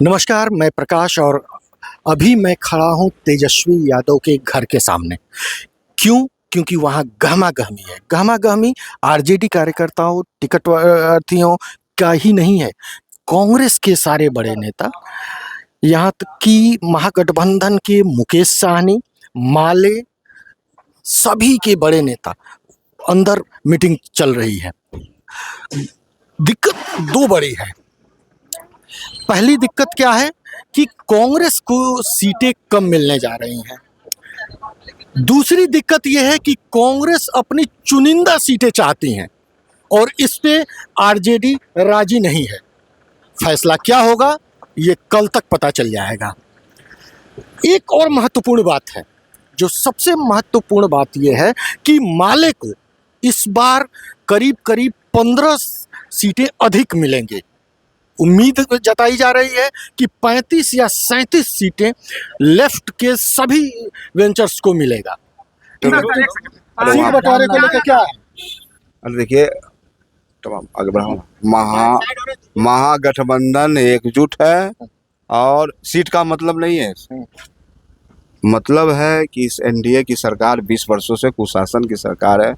नमस्कार, मैं प्रकाश और अभी मैं खड़ा हूँ तेजस्वी यादव के घर के सामने। क्यों? क्योंकि वहाँ गहमा-गहमी है। गहमा-गहमी आरजेडी कार्यकर्ताओं, टिकट प्रार्थियों का ही नहीं है, कांग्रेस के सारे बड़े नेता, यहाँ तक कि महागठबंधन के मुकेश सहनी, माले, सभी के बड़े नेता अंदर मीटिंग चल रही है। दिक्कत 2 बड़ी है। पहली दिक्कत क्या है कि कांग्रेस को सीटें कम मिलने जा रही हैं। दूसरी दिक्कत यह है कि कांग्रेस अपनी चुनिंदा सीटें चाहती हैं और इस पे आरजेडी राजी नहीं है। फैसला क्या होगा ये कल तक पता चल जाएगा। एक और महत्वपूर्ण बात है, जो सबसे महत्वपूर्ण बात यह है कि माले को इस बार करीब-करीब 15 सीटें अधिक मिलेंगे। उम्मीद जताई जा रही है कि 35 या 37 सीटें लेफ्ट के सभी वेंचर्स को मिलेगा। सीट बंटवारे को लेकर क्या है? अरे देखिए, तमाम आगे बढ़ाओ। महागठबंधन एकजुट है और सीट का मतलब नहीं है। मतलब है कि इस एनडीए की सरकार 20 वर्षों से कुशासन की सरकार है,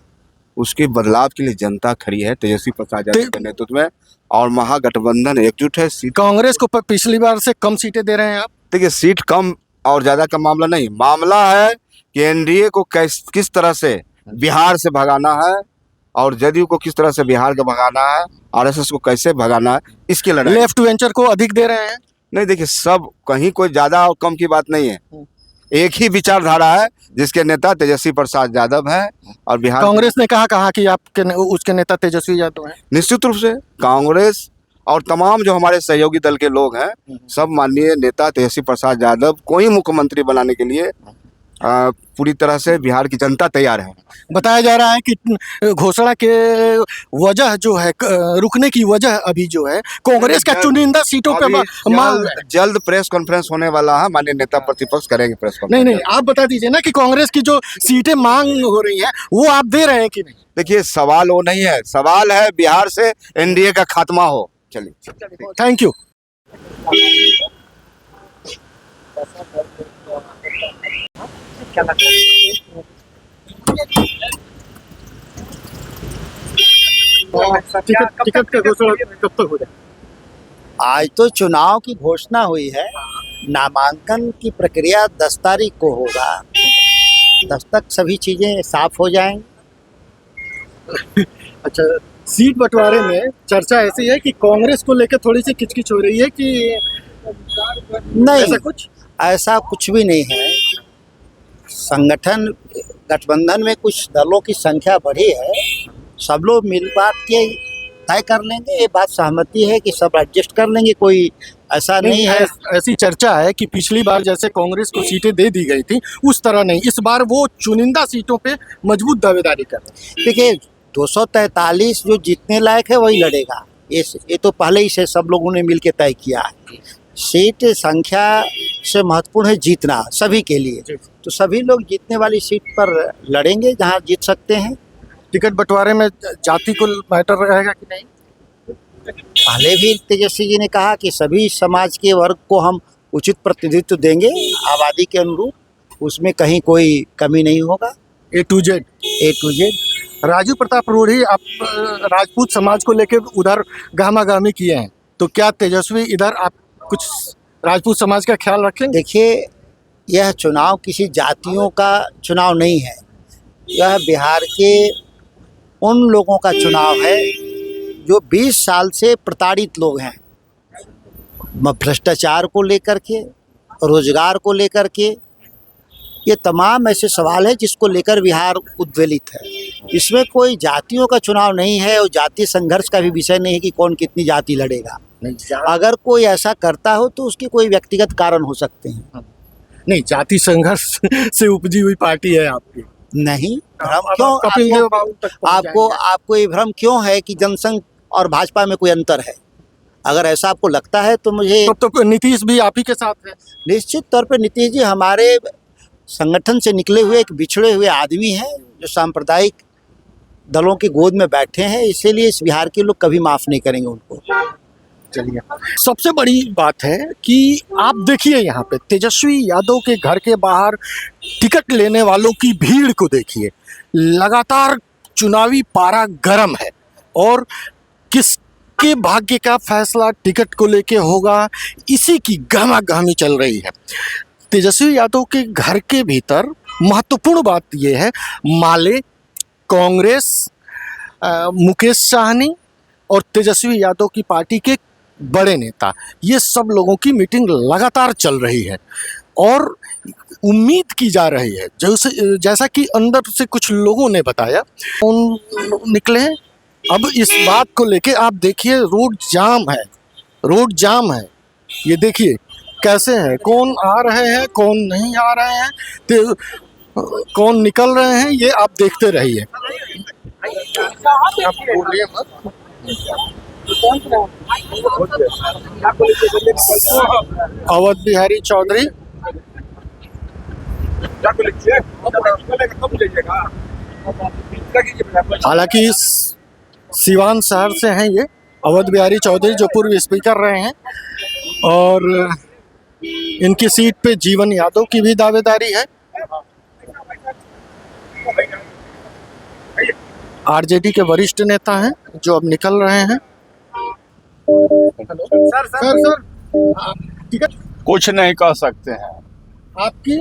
उसके बदलाव के लिए जनता खड़ी है तेजस्वी प्रसाद यादव के नेतृत्व में, और महागठबंधन एकजुट है। कांग्रेस को पिछली बार से कम सीटें दे रहे हैं आप? देखिए, सीट कम और ज्यादा का मामला नहीं, मामला है कि एनडीए को किस तरह से बिहार से भगाना है और जदयू को किस तरह से बिहार का भगाना है, आरएसएस को कैसे भगाना है, इसके लड़ाई। लेफ्ट वेंचर को अधिक दे रहे हैं? नहीं, देखिए, सब कहीं कोई ज्यादा और कम की बात नहीं है। एक ही विचारधारा है जिसके नेता तेजस्वी प्रसाद यादव है और बिहार कांग्रेस ने कहा कि आपके उसके नेता तेजस्वी यादव हैं। निश्चित रूप से कांग्रेस और तमाम जो हमारे सहयोगी दल के लोग हैं, सब माननीय नेता तेजस्वी प्रसाद यादव को ही मुख्यमंत्री बनाने के लिए पूरी तरह से बिहार की जनता तैयार है। बताया जा रहा है कि घोषणा के वजह जो है, रुकने की वजह अभी जो है कांग्रेस का चुनिंदा सीटों पे मांग है। जल्द प्रेस कॉन्फ्रेंस होने वाला है, माननीय नेता प्रतिपक्ष करेंगे प्रेस कॉन्फ्रेंस। नहीं, आप बता दीजिए ना कि कांग्रेस की जो सीटें मांग हो रही है वो आप दे रहे हैं कि नहीं? देखिए, सवाल वो नहीं है, सवाल है बिहार से एनडीए का खात्मा हो। चलिए, थैंक यू। क्या लगता है टिकट का घोषणा कब तक हो जाए? आज तो चुनाव की घोषणा हुई है, नामांकन की प्रक्रिया 10 तारीख को होगा। 10 तक सभी चीजें साफ हो जाएंगी। अच्छा, सीट बंटवारे में चर्चा ऐसी है कि कांग्रेस को लेकर थोड़ी सी किचकिच हो रही है कि नहीं, ऐसा कुछ भी नहीं है। संगठन गठबंधन में कुछ दलों की संख्या बढ़ी है, सब लोग मिल बात के तय कर लेंगे। ये बात सहमति है कि सब एडजस्ट कर लेंगे, कोई ऐसा नहीं है। ऐसी चर्चा है कि पिछली बार जैसे कांग्रेस को सीटें दे दी गई थी उस तरह नहीं, इस बार वो चुनिंदा सीटों पे मजबूत दावेदारी कर रहे हैं। देखिए, 243 जो जीतने लायक है वही लड़ेगा। ये तो पहले ही से सब लोगों ने मिलकर तय किया है। सीट संख्या से महत्वपूर्ण है जीतना सभी के लिए, तो सभी लोग जीतने वाली सीट पर लड़ेंगे जहां जीत सकते हैं। टिकट बंटवारे में जाति को मैटर रहेगा कि नहीं? पहले भी तेजस्वी जी ने कहा कि सभी समाज के वर्ग को हम उचित प्रतिनिधित्व देंगे आबादी के अनुरूप, उसमें कहीं कोई कमी नहीं होगा। A to Z। Raju Pratap Rudy आप राजपूत समाज को लेकर उधर गहमा-गहमी किए हैं, तो क्या तेजस्वी इधर आप कुछ राजपूत समाज का ख्याल रखेंगे? देखिए, यह चुनाव किसी जातियों का चुनाव नहीं है, यह बिहार के उन लोगों का चुनाव है जो 20 साल से प्रताड़ित लोग हैं, भ्रष्टाचार को लेकर के, रोजगार को लेकर के। ये तमाम ऐसे सवाल है जिसको लेकर बिहार उद्वेलित है। इसमें कोई जातियों का चुनाव नहीं है और जातीय संघर्ष का भी विषय नहीं है कि कौन कितनी जाति लड़ेगा। अगर कोई ऐसा करता हो तो उसके कोई व्यक्तिगत कारण हो सकते हैं। नहीं, जाति संघर्ष से उपजी हुई पार्टी है आपकी। नहीं, भ्रम क्यों आपको ये भ्रम क्यों है कि जनसंघ और भाजपा में कोई अंतर है? अगर ऐसा आपको लगता है तो मुझे तो नीतीश भी आप ही के साथ है। निश्चित तौर पे नीतीश जी हमारे संगठन से निकले हुए एक बिछड़े हुए आदमी हैं जो सांप्रदायिक दलों की गोद में बैठे हैं, इसीलिए इस बिहार के लोग कभी माफ़ नहीं करेंगे उनको। चलिए, सबसे बड़ी बात है कि आप देखिए यहाँ पे तेजस्वी यादव के घर के बाहर टिकट लेने वालों की भीड़ को देखिए। लगातार चुनावी पारा गर्म है और किसके भाग्य का फैसला टिकट को लेके होगा, इसी की गहमागहमी चल रही है। तेजस्वी यादव के घर के भीतर महत्वपूर्ण बात यह है, माले, कांग्रेस, मुकेश साहनी और तेजस्वी यादव की पार्टी के बड़े नेता, ये सब लोगों की मीटिंग लगातार चल रही है और उम्मीद की जा रही है, जैसा कि अंदर से कुछ लोगों ने बताया, उन निकले हैं। अब इस बात को लेके आप देखिए, रोड जाम है, रोड जाम है। ये देखिए कैसे है, कौन आ रहे हैं, कौन नहीं आ रहे हैं, कौन निकल रहे हैं, ये आप देखते रहिए। आप बोलिए मत। अवध बिहारी चौधरी, हालांकि सिवान शहर से हैं ये अवध बिहारी चौधरी, जो पूर्व स्पीकर रहे हैं, और इनकी सीट पे जीवन यादव की भी दावेदारी है। आरजेडी के वरिष्ठ नेता हैं जो अब निकल रहे हैं। सर टिकट कुछ नहीं कह सकते हैं। आपकी